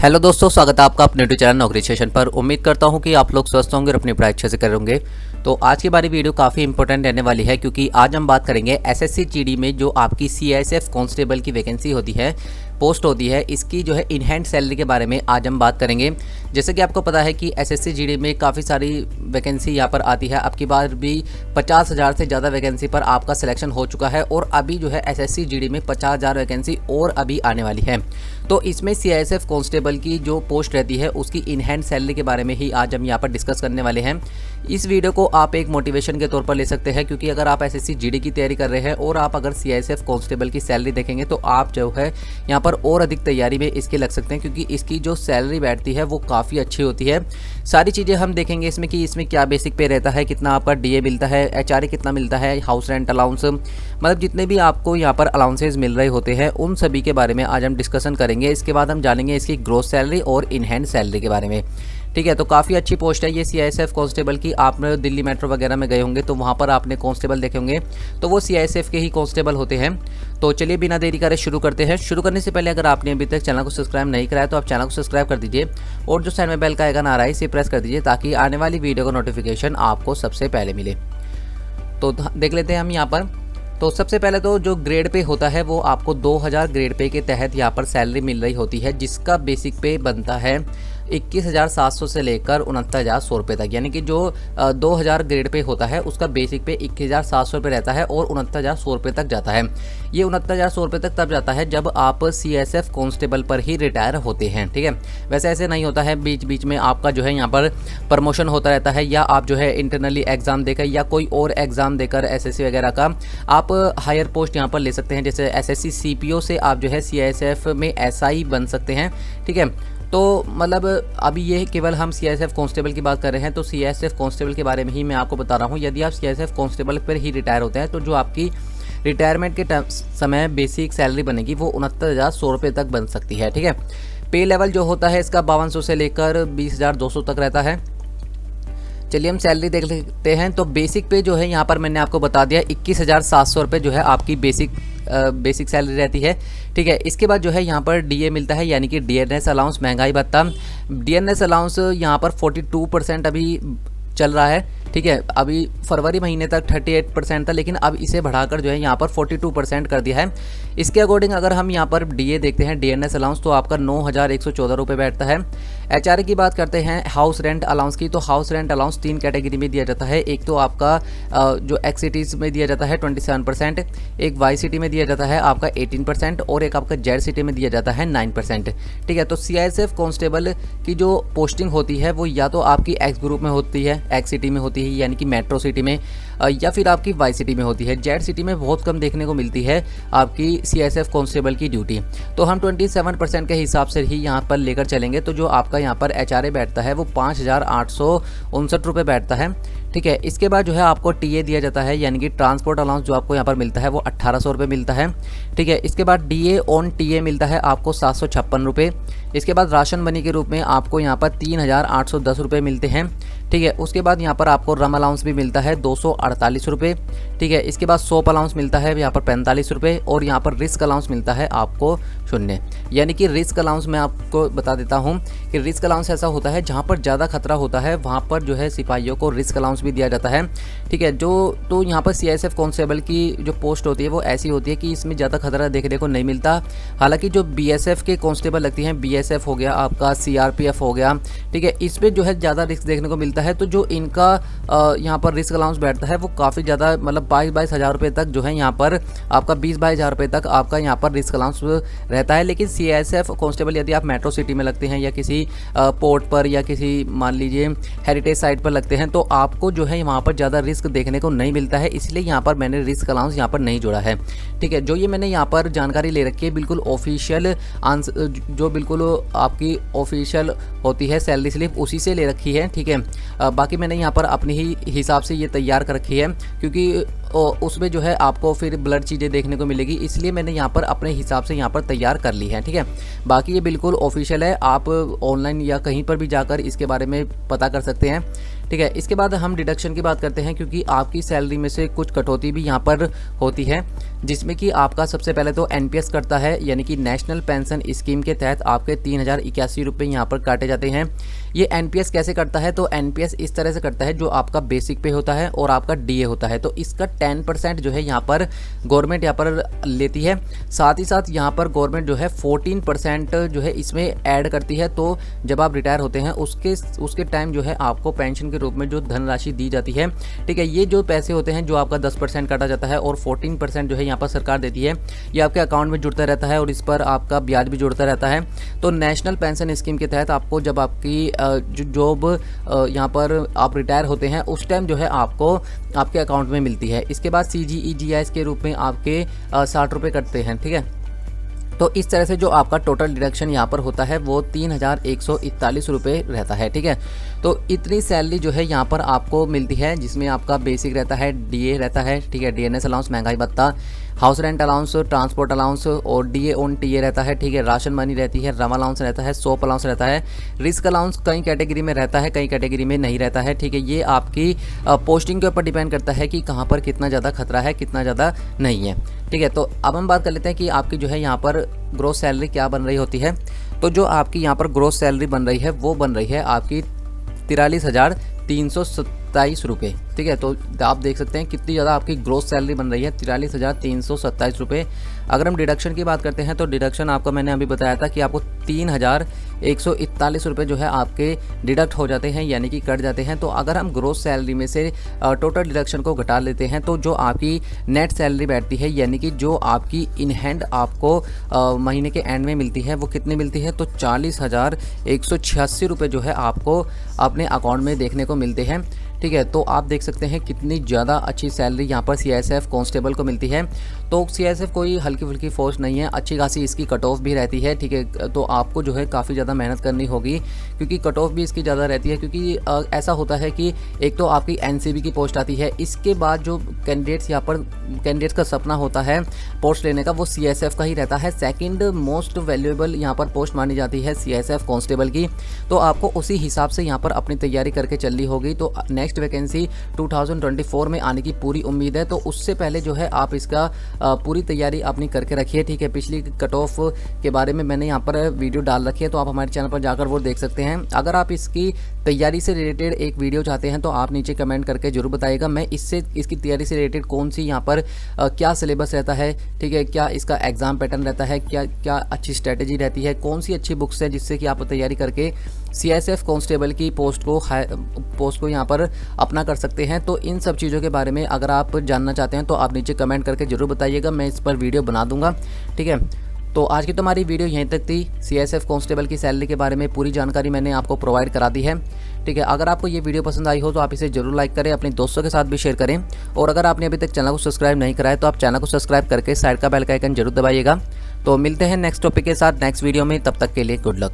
Hello दोस्तों, स्वागत है आपका अपने यूट्यूब चैनल नौकरी सेशन पर। उम्मीद करता हूं कि आप लोग स्वस्थ होंगे और अपनी पढ़ाई अच्छे से कर होंगे। तो आज की बारी वीडियो काफ़ी इंपॉर्टेंट रहने वाली है, क्योंकि आज हम बात करेंगे एसएससी जीडी में जो आपकी सीआईएसएफ कांस्टेबल की वैकेंसी होती है, पोस्ट होती है, इसकी जो है इन हैंड सैलरी के बारे में आज हम बात करेंगे। जैसे कि आपको पता है कि एसएससी जीडी में काफ़ी सारी वैकेंसी यहाँ पर आती है। अब की बार भी 50,000 से ज़्यादा वैकेंसी पर आपका सिलेक्शन हो चुका है और अभी जो है एसएससी जीडी में 50,000 वैकेंसी और अभी आने वाली है। तो इसमें सीआईएसएफ कांस्टेबल की जो पोस्ट रहती है उसकी इन हैंड सैलरी के बारे में ही आज हम यहाँ पर डिस्कस करने वाले हैं। इस वीडियो को आप एक मोटिवेशन के तौर पर ले सकते हैं, क्योंकि अगर आप एसएससी जीडी की तैयारी कर रहे हैं और आप अगर सीआईएसएफ कांस्टेबल की सैलरी देखेंगे तो आप जो है यहाँ पर और अधिक तैयारी में इसके लग सकते हैं, क्योंकि इसकी जो सैलरी बैठती है वो काफ़ी अच्छी होती है। सारी चीज़ें हम देखेंगे इसमें कि इसमें क्या बेसिक पे रहता है, कितना आपका डीए मिलता है, एचआरए कितना मिलता है, हाउस रेंट अलाउंस, मतलब जितने भी आपको यहाँ पर अलाउंसेज मिल रहे होते हैं उन सभी के बारे में आज हम डिस्कशन करेंगे। इसके बाद हम जानेंगे इसकी ग्रोस सैलरी और इन हैंड सैलरी के बारे में। ठीक है, तो काफ़ी अच्छी पोस्ट है ये सीआईएसएफ कांस्टेबल की। आपने दिल्ली मेट्रो वगैरह में गए होंगे तो वहाँ पर आपने कांस्टेबल देखे होंगे, तो वो सीआईएसएफ के ही कांस्टेबल होते हैं। तो चलिए बिना देरी करे शुरू करते हैं। शुरू करने से पहले अगर आपने अभी तक चैनल को सब्सक्राइब नहीं कराया तो आप चैनल को सब्सक्राइब कर दीजिए और जो साइड में बेल का आइकन आ रहा है इसे प्रेस कर दीजिए, ताकि आने वाली वीडियो का नोटिफिकेशन आपको सबसे पहले मिले। तो देख लेते हैं हम यहाँ पर। तो सबसे पहले तो जो ग्रेड पे होता है वो आपको 2000 ग्रेड पे के तहत यहाँ पर सैलरी मिल रही होती है, जिसका बेसिक पे बनता है 21,700 से लेकर 69,100 रुपये तक। यानी कि जो 2000 ग्रेड पे होता है उसका बेसिक पे 21,700 रुपये रहता है और 69,100 रुपये तक जाता है। ये 69,100 रुपये तक तब जाता है जब आप सीएसएफ कांस्टेबल पर ही रिटायर होते हैं। ठीक है, वैसे ऐसे नहीं होता है, बीच बीच में आपका जो है यहाँ पर प्रमोशन होता रहता है, या आप जो है इंटरनली एग्जाम देकर या कोई और एग्जाम देकर एसएससी वगैरह का आप हायर पोस्ट यहाँ पर ले सकते हैं। जैसे एसएससी सीपीओ से आप जो है सीआईएसएफ में एसआई बन सकते हैं। ठीक है, तो मतलब अभी ये केवल हम सीआईएसएफ कांस्टेबल की बात कर रहे हैं, तो सीआईएसएफ कांस्टेबल के बारे में ही मैं आपको बता रहा हूँ। यदि आप सीआईएसएफ कांस्टेबल पर ही रिटायर होते हैं तो जो आपकी रिटायरमेंट के समय बेसिक सैलरी बनेगी वो 69,100 रुपये तक बन सकती है। ठीक है, पे लेवल जो होता है इसका 5200 से लेकर 20,200 तक रहता है। चलिए हम सैलरी देख लेते हैं। तो बेसिक पे जो है यहाँ पर मैंने आपको बता दिया 21,700 रुपये जो है आपकी बेसिक सैलरी रहती है। ठीक है, इसके बाद जो है यहाँ पर डीए मिलता है, यानी कि डीएनएस अलाउंस, महंगाई भत्ता। डीएनएस अलाउंस यहाँ पर 42% अभी चल रहा है। ठीक है, अभी फरवरी महीने तक 38% था, लेकिन अब इसे बढ़ाकर जो है यहाँ पर 42% कर दिया है। इसके अकॉर्डिंग अगर हम यहाँ पर डीए देखते हैं, डीएनएस अलाउंस, तो आपका 9,114 रुपये बैठता है। एचआरए की बात करते हैं, हाउस रेंट अलाउंस की, तो हाउस रेंट अलाउंस 3 कैटेगरी में दिया जाता है। एक तो आपका जो एक्स सिटीज़ में दिया जाता है 27%, एक वाई सिटी में दिया जाता है आपका 18% और एक आपका जेड सिटी में दिया जाता है 9%। ठीक है, तो सीआईएसएफ कांस्टेबल की जो पोस्टिंग होती है वो या तो आपकी एक्स ग्रुप में होती है, एक्स सिटी में होती है यानी कि मेट्रो सिटी में, या फिर आपकी वाई सिटी में होती है। जेड सिटी में बहुत कम देखने को मिलती है आपकी सीआईएसएफ कांस्टेबल की ड्यूटी। तो हम 27% के हिसाब से ही यहाँ पर लेकर चलेंगे, तो जो आपका यहाँ पर एचआरए बैठता है वो 5,859 रुपये बैठता है। ठीक है, इसके बाद जो है आपको टीए दिया जाता है, यानी कि ट्रांसपोर्ट अलाउंस जो आपको यहाँ पर मिलता है वो 1,800 रुपये मिलता है। ठीक है, इसके बाद डीए ऑन टीए मिलता है आपको 756 रुपये। इसके बाद राशन मनी के रूप में आपको यहाँ पर 3,810 रुपये मिलते हैं। ठीक है, उसके बाद यहाँ पर आपको रम अलाउंस भी मिलता है 248 रुपये। ठीक है, इसके बाद सोप अलाउंस मिलता है यहाँ पर 45 रुपये और यहाँ पर रिस्क अलाउंस मिलता है आपको 0। यानी कि रिस्क अलाउंस मैं आपको बता देता हूँ कि रिस्क अलाउंस ऐसा होता है जहाँ पर ज़्यादा खतरा होता है वहाँ पर जो है सिपाहियों को रिस्क अलाउंस भी दिया जाता है। ठीक है, तो यहाँ पर सीआईएसएफ कांस्टेबल की जो पोस्ट होती है वो ऐसी होती है कि इसमें ज़्यादा खतरा देखने को नहीं मिलता। हालांकि जो बीएसएफ के कांस्टेबल लगती हैं, बीएसएफ हो गया आपका, सीआरपीएफ हो गया, ठीक है, इस पर जो है ज़्यादा रिस्क देखने को मिलता है। तो जो इनका यहाँ पर रिस्क अलाउंस बैठता है वो काफ़ी ज़्यादा, मतलब 22,000 रुपये तक जो है यहाँ पर आपका 22,000 रुपये तक आपका यहाँ पर रिस्क अलाउंस रहता है। लेकिन सीआईएसएफ कांस्टेबल यदि आप मेट्रो सिटी में लगते हैं या किसी पोर्ट पर या किसी मान लीजिए हेरिटेज साइट पर लगते हैं तो आपको जो है वहाँ पर ज़्यादा रिस्क देखने को नहीं मिलता है, इसलिए यहाँ पर मैंने रिस्क अलाउंस यहाँ पर नहीं जोड़ा है। ठीक है, जो ये मैंने यहाँ पर जानकारी ले रखी है बिल्कुल ऑफिशियल आंसर, जो बिल्कुल आपकी ऑफिशियल होती है सैलरी स्लिप उसी से ले रखी है। ठीक है, बाकी मैंने यहाँ पर अपनी ही हिसाब से ये तैयार कर रखी है, क्योंकि उसमें जो है आपको फिर ब्लड चीज़ें देखने को मिलेगी, इसलिए मैंने यहाँ पर अपने हिसाब से यहाँ पर तैयार कर ली है। ठीक है, बाकी ये बिल्कुल ऑफिशियल है, आप ऑनलाइन या कहीं पर भी जाकर इसके बारे में पता कर सकते हैं। ठीक है। इसके बाद हम डिडक्शन की बात करते हैं, क्योंकि आपकी सैलरी में से कुछ कटौती भी यहाँ पर होती है, जिसमें कि आपका सबसे पहले तो एनपीएस करता है, यानी कि नेशनल पेंशन स्कीम के तहत आपके 3081 रुपये यहाँ पर काटे जाते हैं। ये एनपीएस कैसे करता है, तो एनपीएस इस तरह से करता है, जो आपका बेसिक पे होता है और आपका डीए होता है, तो इसका 10% जो है यहाँ पर गवर्नमेंट यहाँ पर लेती है। साथ ही साथ यहाँ पर गवर्नमेंट जो है 14% जो है इसमें ऐड करती है। तो जब आप रिटायर होते हैं उसके टाइम जो है आपको पेंशन के रूप में जो धनराशि दी जाती है, ठीक है, ये जो पैसे होते हैं जो आपका 10% काटा जाता है और 14% जो है यहाँ पर सरकार देती है, ये आपके अकाउंट में जुड़ता रहता है और इस पर आपका ब्याज भी जुड़ता रहता है। तो नेशनल पेंशन स्कीम के तहत आपको जब आपकी जॉब यहाँ पर आप रिटायर होते हैं उस टाइम जो है आपको आपके अकाउंट में मिलती है। इसके बाद CGE-GIS के रूप में आपके 60 रुपये कटते हैं, ठीक है। तो इस तरह से जो आपका टोटल डिडक्शन यहाँ पर होता है वो 3141 रुपये रहता है, ठीक है। तो इतनी सैलरी जो है यहाँ पर आपको मिलती है, जिसमें आपका बेसिक रहता है, डीए रहता है, ठीक है, डीएनएस अलाउंस, महंगाई भत्ता, house rent allowance, transport allowance और डीए ऑन टीए रहता है, ठीक है, राशन मनी रहती है, रम अलाउंस रहता है, सोप अलाउंस रहता है, रिस्क अलाउंस कई कैटेगरी में रहता है, कई कैटेगरी में नहीं रहता है, ठीक है। ये आपकी पोस्टिंग के ऊपर डिपेंड करता है कि कहाँ पर कितना ज़्यादा खतरा है, कितना ज़्यादा नहीं है, ठीक है। तो अब हम बात कर लेते हैं कि आपकी जो है यहाँ पर ग्रोस सैलरी क्या बन रही होती है। तो जो आपकी यहाँ पर ग्रोस सैलरी बन रही है वो बन रही है आपकी 43,327 रुपये, ठीक है। तो आप देख सकते हैं कितनी ज़्यादा आपकी ग्रोस सैलरी बन रही है, 43,327 रुपये। अगर हम डिडक्शन की बात करते हैं तो डिडक्शन आपको मैंने अभी बताया था कि आपको 3,141 रुपये जो है आपके डिडक्ट हो जाते हैं, यानी कि कट जाते हैं। तो अगर हम ग्रोस सैलरी में से टोटल डिडक्शन को घटा लेते हैं तो जो आपकी नेट सैलरी बैठती है, यानी कि जो आपकी इन हैंड आपको महीने के एंड में मिलती है, वो कितनी मिलती है, तो 40,186 रुपये जो है आपको अपने अकाउंट में देखने को मिलते हैं, ठीक है। तो आप देख सकते हैं कितनी ज़्यादा अच्छी सैलरी यहाँ पर सीआईएसएफ कांस्टेबल को मिलती है। तो सीआईएसएफ कोई हल्की फुल्की फोर्स नहीं है, अच्छी खासी इसकी कट ऑफ भी रहती है, ठीक है। तो आपको जो है काफ़ी ज़्यादा मेहनत करनी होगी, क्योंकि कट ऑफ भी इसकी ज़्यादा रहती है, क्योंकि ऐसा होता है कि एक तो आपकी एनसीबी की पोस्ट आती है, इसके बाद जो कैंडिडेट्स यहाँ पर कैंडिडेट्स का सपना होता है पोस्ट लेने का वो सीआईएसएफ का ही रहता है। सेकेंड मोस्ट वैल्यूएबल यहाँ पर पोस्ट मानी जाती है सीआईएसएफ कांस्टेबल की। तो आपको उसी हिसाब से यहाँ पर अपनी तैयारी करके चलनी होगी। तो नेक्स्ट वैकेंसी 2024 में आने की पूरी उम्मीद है, तो उससे पहले जो है आप इसका पूरी तैयारी अपनी करके रखिए, ठीक है। पिछली कट ऑफ के बारे में मैंने यहाँ पर वीडियो डाल रखी है, तो आप हमारे चैनल पर जाकर वो देख सकते हैं। अगर आप इसकी तैयारी से रिलेटेड एक वीडियो चाहते हैं तो आप नीचे कमेंट करके जरूर बताइएगा। मैं इसकी तैयारी से रिलेटेड कौन सी यहाँ पर क्या सिलेबस रहता है, ठीक है, क्या इसका एग्जाम पैटर्न रहता है, क्या क्या अच्छी स्ट्रेटेजी रहती है, कौन सी अच्छी बुक्स है जिससे कि आप तैयारी करके सीआईएसएफ कांस्टेबल की पोस्ट को यहाँ पर अपना कर सकते हैं। तो इन सब चीज़ों के बारे में अगर आप जानना चाहते हैं तो आप नीचे कमेंट करके ज़रूर बताइएगा, मैं इस पर वीडियो बना दूंगा, ठीक है। तो आज की तो हमारी वीडियो यहीं तक थी। सीआईएसएफ कांस्टेबल की सैलरी के बारे में पूरी जानकारी मैंने आपको प्रोवाइड करा दी है, ठीक है। अगर आपको ये वीडियो पसंद आई हो तो आप इसे जरूर लाइक करें, अपने दोस्तों के साथ भी शेयर करें, और अगर आपने अभी तक चैनल को सब्सक्राइब नहीं करा है तो आप चैनल को सब्सक्राइब करके साइड का बेल का आइकन जरूर दबाइएगा। तो मिलते हैं नेक्स्ट टॉपिक के साथ नेक्स्ट वीडियो में, तब तक के लिए गुड लक।